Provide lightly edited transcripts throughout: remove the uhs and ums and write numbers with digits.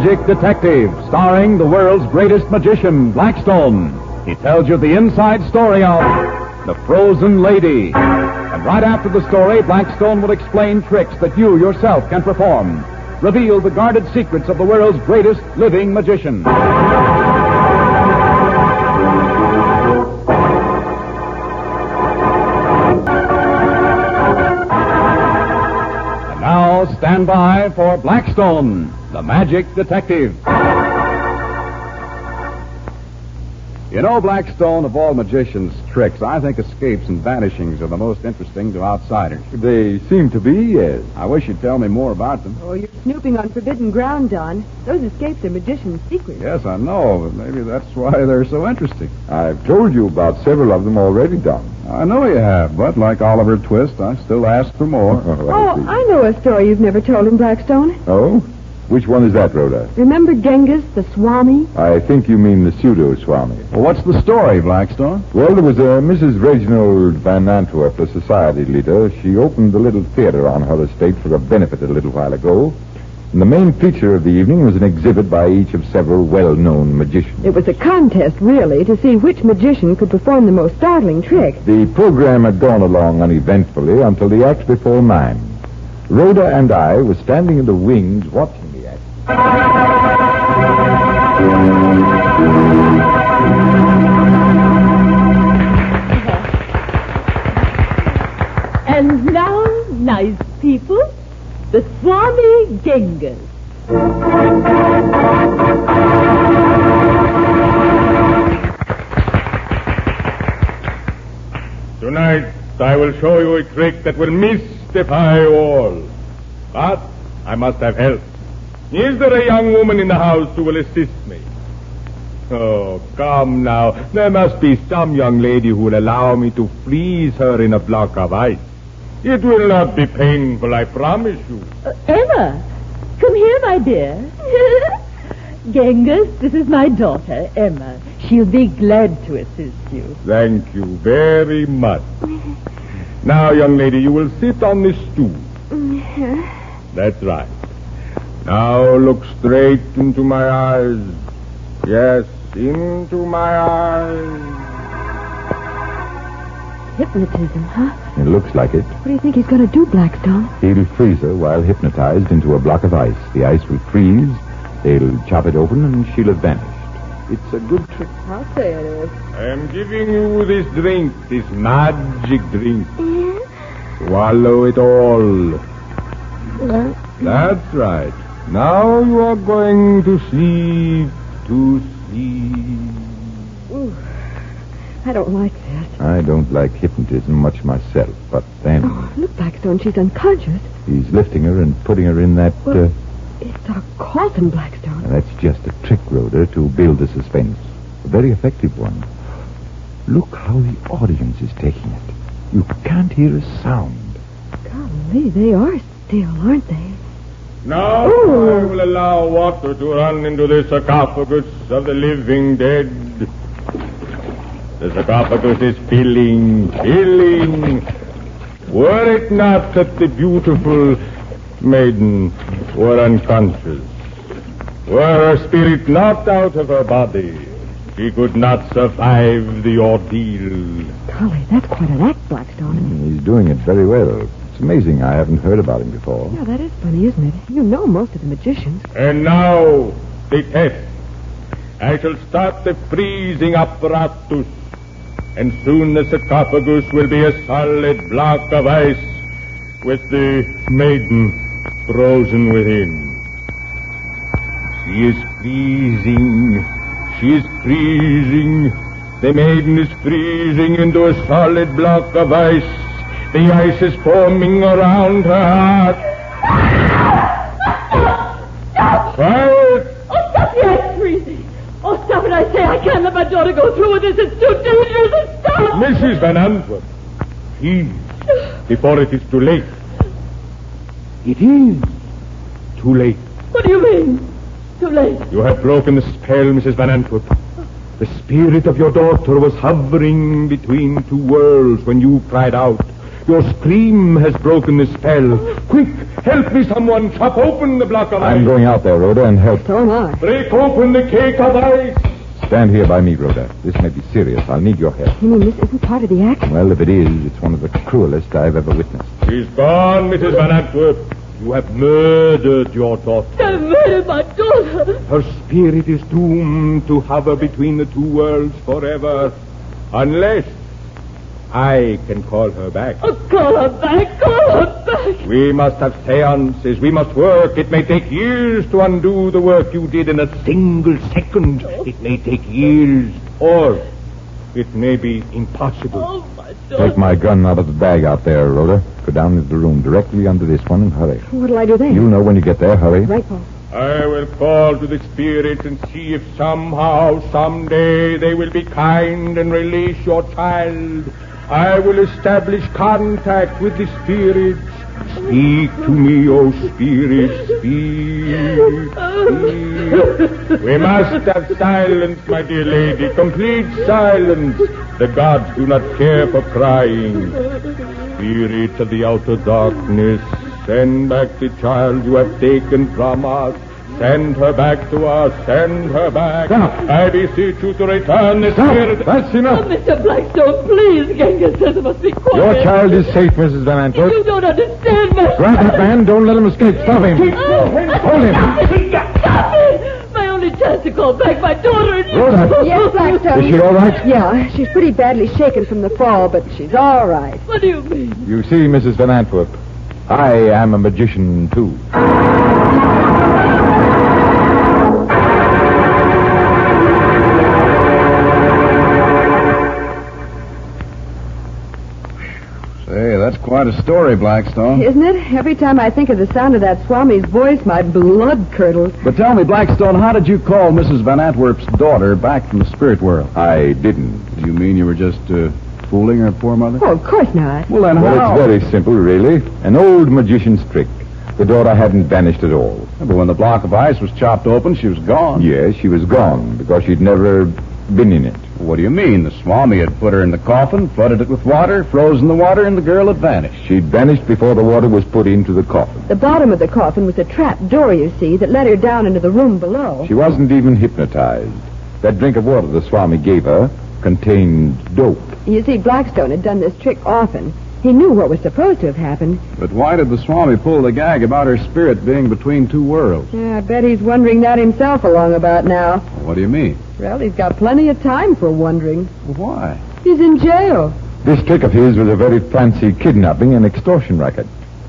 Magic Detective, starring the world's greatest magician, Blackstone. He tells you the inside story of The Frozen Lady. And right after the story, Blackstone will explain tricks that you yourself can perform. Reveal the guarded secrets of the world's greatest living magician. And now, stand by for Blackstone, the Magic Detective. You know, Blackstone, of all magicians' tricks, I think escapes and vanishings are the most interesting to outsiders. They seem to be, yes. I wish you'd tell me more about them. Oh, you're snooping on forbidden ground, Don. Those escapes are magician's secrets. Yes, I know, but maybe that's why they're so interesting. I've told you about several of them already, Don. I know you have, but like Oliver Twist, I still ask for more. I know a story you've never told him, Blackstone. Oh? Which one is that, Rhoda? Remember Genghis, the Swami? I think you mean the pseudo-Swami. Well, what's the story, Blackstone? Well, there was a Mrs. Reginald Van Antwerp, a society leader. She opened a little theater on her estate for a benefit a little while ago. And the main feature of the evening was an exhibit by each of several well-known magicians. It was a contest, really, to see which magician could perform the most startling trick. The program had gone along uneventfully until the act before mine. Rhoda and I were standing in the wings watching the act. And now, nice people, the Swami Genghis. Tonight, I will show you a trick that will mystify all. But I must have help. Is there a young woman in the house who will assist me? Oh, come now. There must be some young lady who will allow me to freeze her in a block of ice. It will not be painful, I promise you. Emma, come here, my dear. Genghis, this is my daughter, Emma. She'll be glad to assist you. Thank you very much. Now, young lady, you will sit on this stool. That's right. Now look straight into my eyes. Yes, into my eyes. Hypnotism, huh? It looks like it. What do you think he's going to do, Blackstone? He'll freeze her while hypnotized into a block of ice. The ice will freeze. They'll chop it open and she'll have vanished. It's a good trick. I'll say it is. I am giving you this drink, this magic drink. Swallow it all. That's right. Now you are going to sleep, Ooh, I don't like this. I don't like hypnotism much myself, but then... Oh, look, Blackstone, she's unconscious. He's lifting her and putting her in that... Well, it's a coffin, Blackstone. That's just a trick, Rhoda, to build the suspense. A very effective one. Look how the audience is taking it. You can't hear a sound. Golly, they are still, aren't they? Now I will allow water to run into the sarcophagus of the living dead. The sarcophagus is filling. Were it not that the beautiful maiden were unconscious, were her spirit knocked out of her body, she could not survive the ordeal. Golly, that's quite an act, Blackstone. He's doing it very well. It's amazing I haven't heard about him before. Yeah, that is funny, isn't it? You know most of the magicians. And now, the test. I shall start the freezing apparatus, and soon the sarcophagus will be a solid block of ice with the maiden frozen within. She is freezing. She is freezing. The maiden is freezing into a solid block of ice. The ice is forming around her heart. Quiet! Oh, stop the ice freezing. Oh, stop it, I say. I can't let my daughter go through with this. It's too dangerous. Stop. Mrs. Van Antwerp, please, before it is too late. It is too late. What do you mean? Too late. You have broken the spell, Mrs. Van Antwerp. The spirit of your daughter was hovering between two worlds when you cried out. Your scream has broken the spell. Quick, help me, someone. Chop open the block of ice. I'm going out there, Rhoda, and help. So am I. Break open the cake of ice. Stand here by me, Rhoda. This may be serious. I'll need your help. You mean this isn't part of the act? Well, if it is, it's one of the cruelest I've ever witnessed. She's gone, Mrs. Van Antwerp. You have murdered your daughter. I murdered my daughter. Her spirit is doomed to hover between the two worlds forever. Unless I can call her back. Oh, call her back. Call her back. We must have seances. We must work. It may take years to undo the work you did in a single second. It may take years. Or it may be impossible. Oh, my daughter. Take my gun out of the bag out there, Rhoda. Go down into the room directly under this one and hurry. What'll I do then? You'll know when you get there. Hurry. Right, Paul. I will call to the spirits and see if somehow, someday, they will be kind and release your child. I will establish contact with the spirits. Speak to me, O spirits, speak. We must have silence, my dear lady, complete silence. The gods do not care for crying. Spirits of the outer darkness, send back the child you have taken from us. Send her back to us. Send her back. Stop. I beseech you to return the Stop. spirit. That's Oh, enough. Mr. Blackstone, please. Genghis says I must be quiet. Your child is safe, Mrs. Van Antwerp. You don't understand, Master. Grab that man. Don't let him escape. Stop him. Hold him. Stop it! My only chance to call back my daughter and you. Rhoda. Yes, Blackstone. Is she all right? Yeah, she's pretty badly shaken from the fall, but she's all right. What do you mean? You see, Mrs. Van Antwerp, I am a magician, too. Say, that's quite a story, Blackstone. Isn't it? Every time I think of the sound of that Swami's voice, my blood curdles. But tell me, Blackstone, how did you call Mrs. Van Antwerp's daughter back from the spirit world? I didn't. You mean you were just fooling her poor mother? Oh, of course not. Well, then Well, how? it's very simple, really. An old magician's trick. The daughter hadn't vanished at all. But when the block of ice was chopped open, she was gone. Yes, she was gone because she'd never been in it. What do you mean? The Swami had put her in the coffin, flooded it with water, frozen the water, and the girl had vanished. She'd vanished before the water was put into the coffin. The bottom of the coffin was a trap door, you see, that led her down into the room below. She wasn't even hypnotized. That drink of water the Swami gave her contained dope. You see, Blackstone had done this trick often. He knew what was supposed to have happened. But why did the Swami pull the gag about her spirit being between two worlds? Yeah, I bet he's wondering that himself along about now. What do you mean? Well, he's got plenty of time for wondering. Why? He's in jail. This trick of his was a very fancy kidnapping and extortion racket.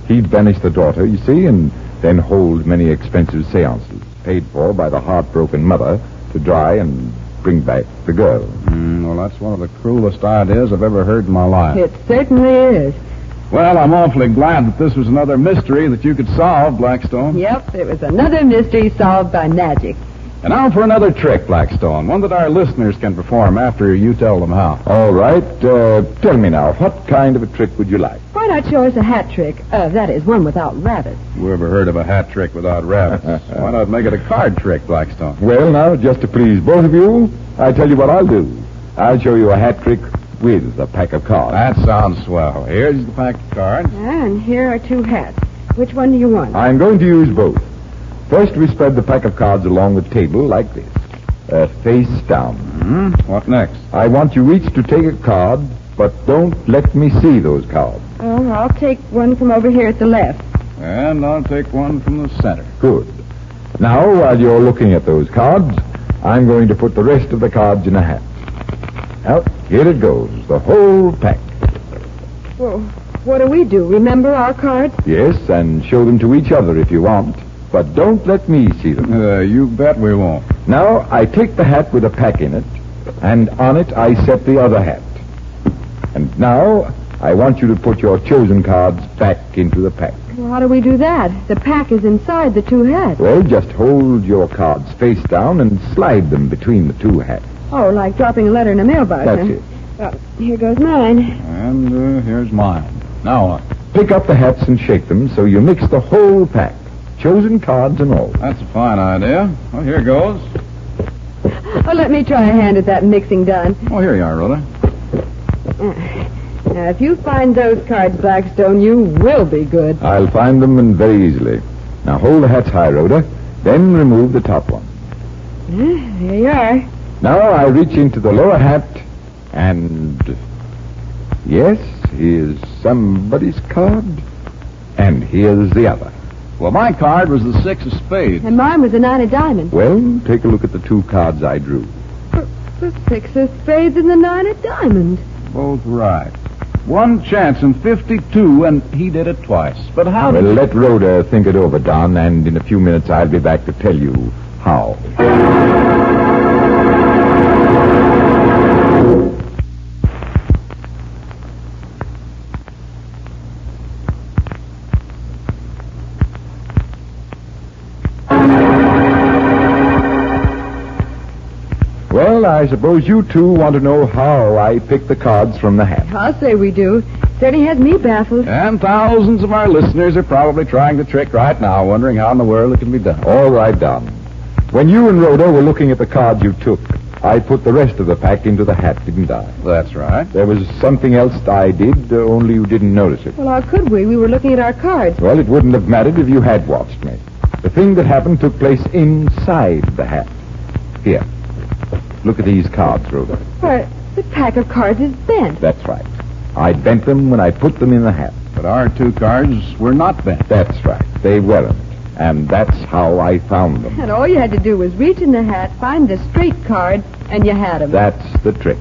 He'd vanish the daughter, you see, and then hold many expensive seances, paid for by the heartbroken mother to try and bring back the girl. Well, that's one of the cruelest ideas I've ever heard in my life. It certainly is. Well, I'm awfully glad that this was another mystery that you could solve, Blackstone. Yep, it was another mystery solved by magic. And now for another trick, Blackstone, one that our listeners can perform after you tell them how. All right, tell me now, what kind of a trick would you like? Why not show us a hat trick? That is, one without rabbits. Who ever heard of a hat trick without rabbits? Why not make it a card trick, Blackstone? Well, now, just to please both of you, I tell you what I'll do. I'll show you a hat trick with a pack of cards. That sounds swell. Here's the pack of cards. And here are two hats. Which one do you want? I'm going to use both. First, we spread the pack of cards along the table like this, face down. What next? I want you each to take a card, but don't let me see those cards. Oh, I'll take one from over here at the left. And I'll take one from the center. Good. Now, while you're looking at those cards, I'm going to put the rest of the cards in a hat. Now, here it goes, the whole pack. Well, what do we do? Remember our cards? Yes, and show them to each other if you want, but don't let me see them. You bet we won't. Now, I take the hat with a pack in it, and on it I set the other hat. And now, I want you to put your chosen cards back into the pack. Well, how do we do that? The pack is inside the two hats. Well, just hold your cards face down and slide them between the two hats. Oh, like dropping a letter in a mailbox, That's huh? it. Well, here goes mine. And here's mine. Now what? Pick up the hats and shake them so you mix the whole pack, chosen cards and all. That's a fine idea. Well, here goes. Oh, let me try a hand at that mixing done. Oh, here you are, Rhoda. Now, if you find those cards, Blackstone, you will be good. I'll find them and very easily. Now hold the hats high, Rhoda. Then remove the top one. There you are. Now I reach into the lower hat and... Yes, here's somebody's card. And here's the other. Well, my card was the 6 of spades. And mine was a 9 of diamonds. Well, take a look at the two cards I drew. The 6 of spades and the 9 of diamonds. Both right. One chance in 52, and he did it twice. But how Well, did... let Rhoda think it over, Don, and in a few minutes I'll be back to tell you how. Well, I suppose you two want to know how I picked the cards from the hat. I'll say we do. Certainly has me baffled. And thousands of our listeners are probably trying the trick right now, wondering how in the world it can be done. All right, Don. When you and Rhoda were looking at the cards you took, I put the rest of the pack into the hat, didn't I? That's right. There was something else I did, only you didn't notice it. Well, how could we? We were looking at our cards. Well, it wouldn't have mattered if you had watched me. The thing that happened took place inside the hat. Here. Look at these cards, Rhoda. Why, the pack of cards is bent. That's right. I bent them when I put them in the hat. But our two cards were not bent. That's right. They weren't. And that's how I found them. And all you had to do was reach in the hat, find the straight card, and you had them. That's the trick.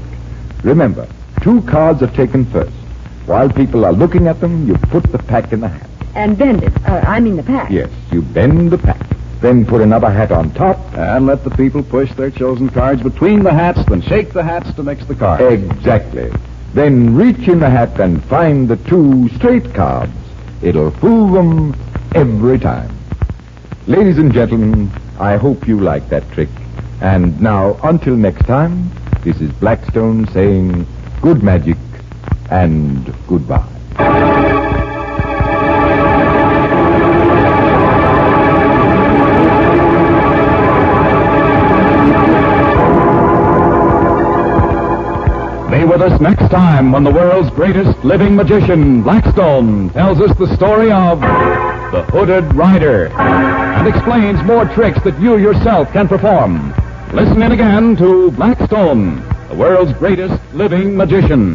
Remember, two cards are taken first. While people are looking at them, you put the pack in the hat. And bend it. The pack. Yes, you bend the pack. Then put another hat on top. And let the people push their chosen cards between the hats, then shake the hats to mix the cards. Exactly. Then reach in the hat and find the two straight cards. It'll fool them every time. Ladies and gentlemen, I hope you like that trick. And now, until next time, this is Blackstone saying good magic and goodbye. Be with us next time when the world's greatest living magician, Blackstone, tells us the story of the Hooded Rider and explains more tricks that you yourself can perform. Listen in again to Blackstone, the world's greatest living magician.